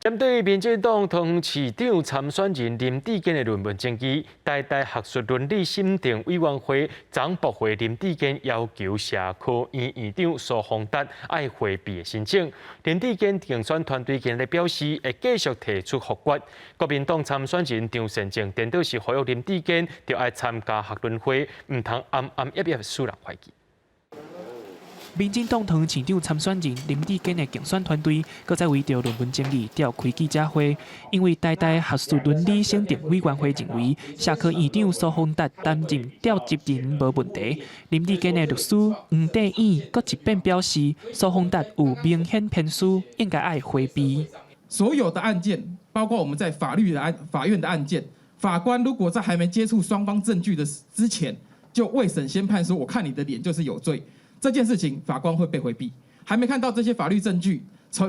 针对民进党同市长参选人林志坚的论文争议，台大学术伦理审定委员会昨驳回林志坚要求社科院院长苏宏达爱回避的申请。林志坚竞选团队今日表示，会继续提出复决。国民党参选人张善政颠倒是呼吁林志坚就要参加学论会，唔通暗暗揶揄输人会记。 民进党同市长参选人林志坚的竞选团队，搁再为着论文争议召开记者会，因为台大学术伦理审定委员会认为，社科院长苏宏达担任调集人无问题。林志坚的律师黄德义搁一遍表示，苏宏达有明显偏私，应该爱回避。所有的案件，包括我们在法院的案件，法官如果在还没接触双方证据的之前，就未审先判说，我看你的脸就是有罪。 这件事情法官会被回避，还没看到这些法律证据，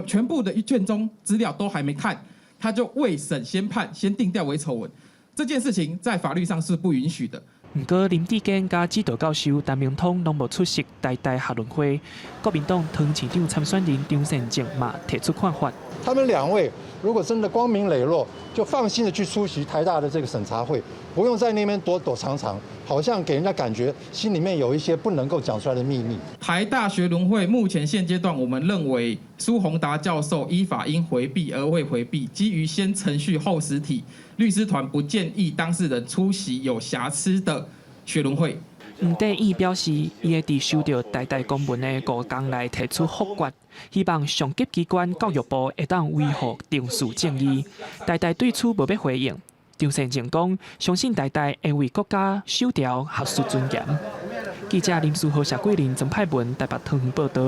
全部的卷宗资料都还没看，他就未审先判，先定调为丑闻。这件事情在法律上是不允许的。不过林志坚加指导教授陈明通拢无出席台大学论会，国民党唐市长参选人张善政嘛提出看法。他们两位如果真的光明磊落，就放心的去出席台大的这个审查会，不用在那边躲躲藏藏，好像给人家感觉心里面有一些不能够讲出来的秘密。台大学伦会目前现阶段，我们认为苏宏达教授依法应回避而未回避，基于先程序后实体，律师团不建议当事人出席有瑕疵的学伦会。 黄德义表示，伊会伫收到台大公文的5天内提出复决，希望上级机关教育部会当维护定数正义。台大对此无要回应。张善政讲，相信台大会为国家守条学术尊严。记者林书豪、谢桂林、曾派文台北桃园报道。